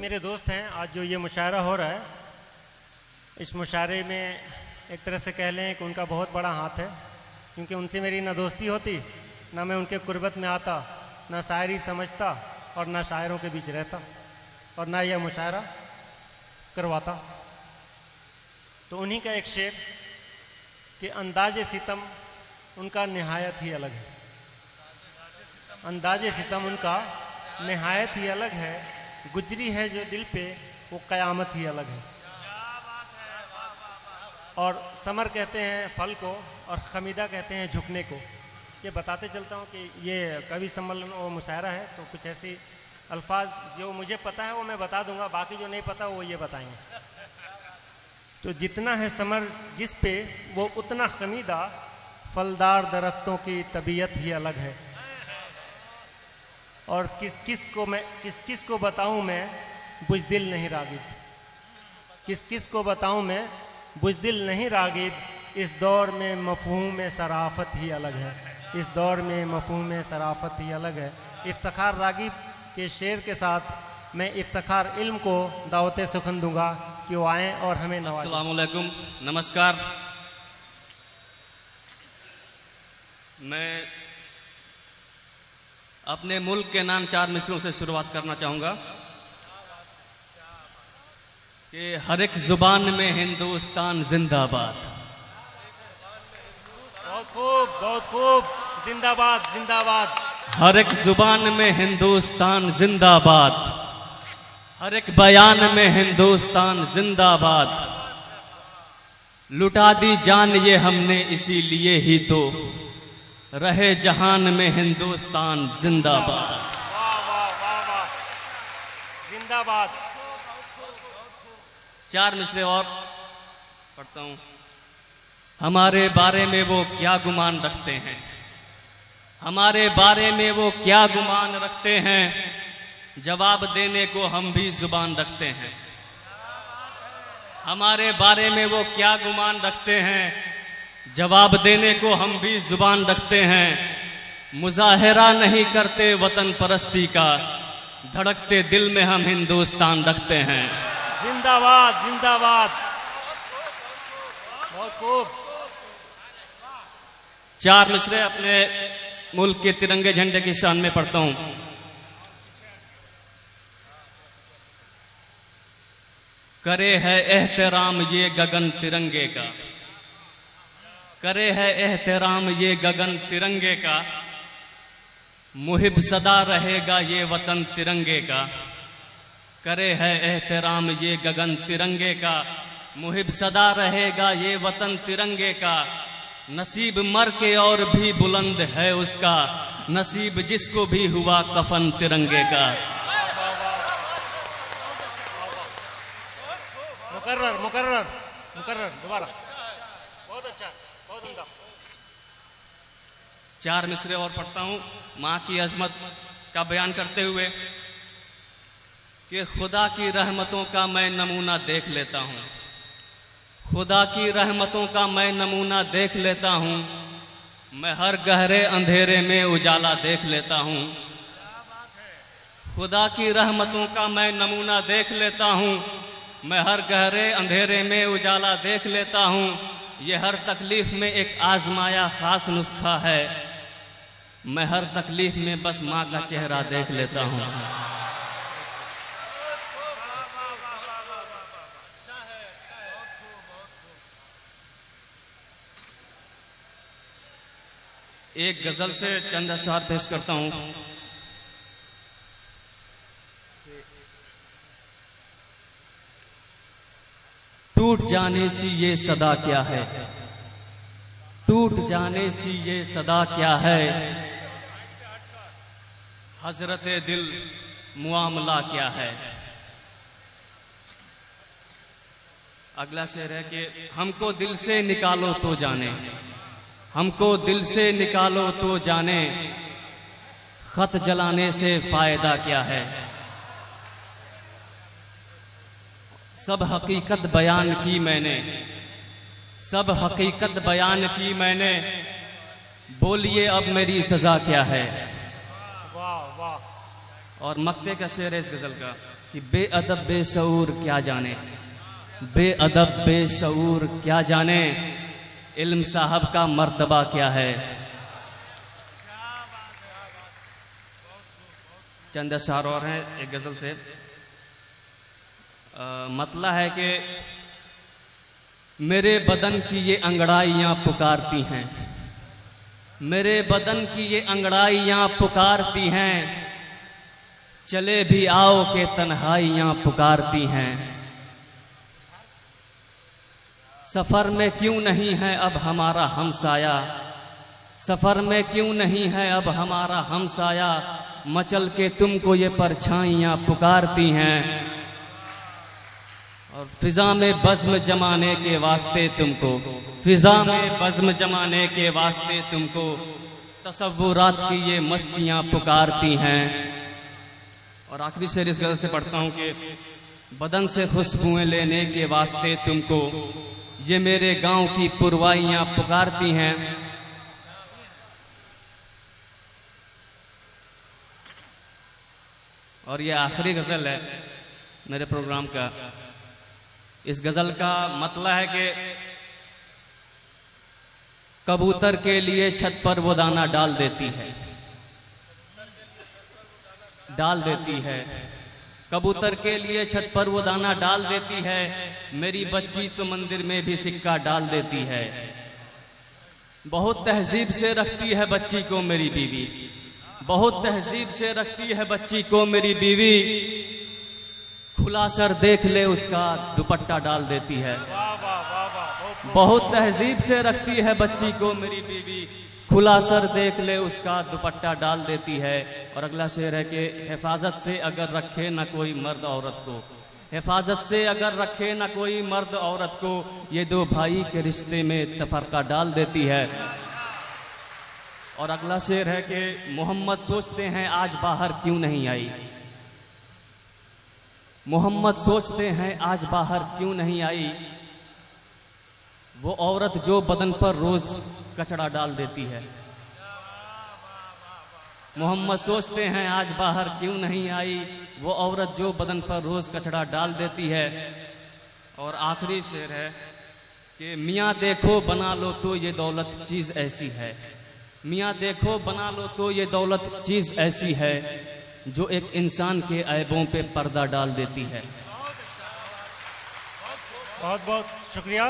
मेरे दोस्त हैं। आज जो ये मुशायरा हो रहा है, इस मुशायरे में एक तरह से कह लें कि उनका बहुत बड़ा हाथ है, क्योंकि उनसे मेरी ना दोस्ती होती, ना मैं उनके कुर्बत में आता, ना शायरी समझता और ना शायरों के बीच रहता और ना यह मुशायरा करवाता। तो उन्हीं का एक शेर कि अंदाज़े सितम उनका निहायत ही अलग है। अंदाज़े सितम उनका निहायत ही अलग है, गुजरी है जो दिल पे वो क़यामत ही अलग है। और समर कहते हैं फल को और खमीदा कहते हैं झुकने को। ये बताते चलता हूँ कि ये कवि सम्मेलन और मुशायरा है, तो कुछ ऐसी अल्फाज जो मुझे पता है वो मैं बता दूंगा, बाकी जो नहीं पता वो ये बताएंगे। तो जितना है समर जिस पे वो उतना खमीदा, फलदार दरख्तों की तबीयत ही अलग है। और किस को बताऊं मैं बुज़दिल नहीं रागिब, किस को बताऊं मैं बुज़दिल नहीं रागिब। इस दौर में मफ़हूम सराफ़त ही अलग है, इस दौर में मफ़हूम सराफ़त ही अलग है। इफ्तिखार रागिब के शेर के साथ मैं इफ्तिखार इल्म को दावत सुखन दूंगा कि वो आएँ और हमें नवाजें। अस्सलामु अलैकुम, नमस्कार। मैं अपने मुल्क के नाम 4 मिसरों से शुरुआत करना चाहूँगा कि हर एक जुबान में हिंदुस्तान जिंदाबाद। बहुत खूब, जिंदाबाद जिंदाबाद। हर एक जुबान में हिंदुस्तान जिंदाबाद, हर एक बयान में हिंदुस्तान जिंदाबाद। लुटा दी जान ये हमने इसीलिए ही तो रहे जहान में हिंदुस्तान जिंदाबाद। वाह वाह वाह वाह, जिंदाबाद। 4 मिसरे और पढ़ता हूं। हमारे बारे में वो क्या गुमान रखते हैं, हमारे बारे में वो क्या गुमान रखते हैं, जवाब देने को हम भी जुबान रखते हैं। हमारे बारे में वो क्या गुमान रखते हैं, जवाब देने को हम भी जुबान रखते हैं। मुजाहिरा नहीं करते वतन परस्ती का, धड़कते दिल में हम हिंदुस्तान रखते हैं। जिंदाबाद जिंदाबाद, बहुत खूब। 4 मिसरे अपने मुल्क के तिरंगे झंडे की शान में पढ़ता हूं। करे है एहतराम ये गगन तिरंगे का, करे है एहतराम ये गगन तिरंगे का, मुहिब सदा रहेगा ये वतन तिरंगे का। करे है एहतराम ये गगन तिरंगे का, मुहिब सदा रहेगा ये वतन तिरंगे का। नसीब मर के और भी बुलंद है उसका, नसीब जिसको भी हुआ कफन तिरंगे का। मुकर्रर मुकर्रर मुकर्रर, दोबारा। बहुत अच्छा, बहुत उम्दा। 4 मिसरे और पढ़ता हूं माँ की अजमत का बयान करते हुए कि खुदा की रहमतों का मैं नमूना देख लेता हूं, खुदा की रहमतों का मैं नमूना देख लेता हूं। मैं हर गहरे अंधेरे में उजाला देख लेता हूं, खुदा की रहमतों का मैं नमूना देख लेता हूं। मैं हर गहरे अंधेरे में उजाला देख लेता हूं। ये हर तकलीफ में एक आजमाया खास नुस्खा है, मैं हर तकलीफ में बस माँ का चेहरा देख लेता हूं। एक गजल से चंद अशआर पेश करता हूं। टूट जाने सी ये सदा क्या है, टूट जाने सी ये सदा क्या है, हजरते दिल मुआमला क्या है। अगला शेर है कि हमको दिल से निकालो तो जाने, हमको दिल से निकालो तो जाने, खत जलाने से फायदा क्या है। सब हकीकत बयान की मैंने, सब हकीकत बयान की मैंने, बोलिए अब मेरी सजा क्या है। वाह वाह। और मक्ते का शेर है इस गजल का कि बेअदब बेशऊर क्या जाने, बेअदब बेशऊर क्या जाने, इल्म साहब का मर्तबा क्या है। चंद अशआर और हैं एक गजल से। मतला है कि मेरे बदन की ये अंगड़ाइयां पुकारती हैं, मेरे बदन की ये अंगड़ाइयां पुकारती हैं, चले भी आओ के तन्हाइयां पुकारती हैं। सफर में क्यों नहीं है अब हमारा हमसाया, सफर में क्यों नहीं है अब हमारा हमसाया, मचल के तुमको ये परछाइयां पुकारती हैं। और फिजा में बज़्म जमाने के वास्ते तुमको, फिजा में बज़्म जमाने के वास्ते तुमको, तसव्वुरात की ये मस्तियां पुकारती हैं। और आखिरी शेर इस गज़ल से पढ़ता हूं कि बदन से खुशबुएं लेने के वास्ते तुमको, ये मेरे गांव की पुरवाइयां पुकारती हैं। और ये आखिरी गजल है मेरे प्रोग्राम का। इस गजल का मतलब है कि कबूतर के लिए छत पर वो दाना डाल देती है, डाल देती है। कबूतर के लिए छत पर वो दाना डाल देती है, मेरी बच्ची तो मंदिर में भी सिक्का डाल देती है। बहुत तहजीब से रखती है बच्ची को मेरी बीवी, बहुत तहजीब से रखती है बच्ची को मेरी बीवी, खुला सर देख ले उसका दुपट्टा डाल देती है। बहुत तहजीब से रखती है बच्ची को मेरी बीवी, खुला सर देख ले उसका दुपट्टा डाल देती है। और अगला शेर है कि हिफाजत से अगर रखे न कोई मर्द औरत को, हिफाजत से अगर रखे न कोई मर्द औरत को, ये दो भाई के रिश्ते में तफरका डाल देती है। और अगला शेर है कि मोहम्मद सोचते हैं आज बाहर क्यों नहीं आई, मोहम्मद सोचते हैं आज बाहर क्यों नहीं आई, वो औरत जो बदन पर रोज कचरा डाल देती है। मोहम्मद सोचते हैं आज बाहर क्यों नहीं आई, वो औरत जो बदन पर रोज कचरा डाल देती है। और आखिरी शेर है कि मियाँ देखो बना लो तो ये दौलत चीज ऐसी है, मियाँ देखो बना लो तो ये दौलत चीज ऐसी है, जो एक इंसान के ऐबों पे पर्दा डाल देती है। बहुत बहुत शुक्रिया।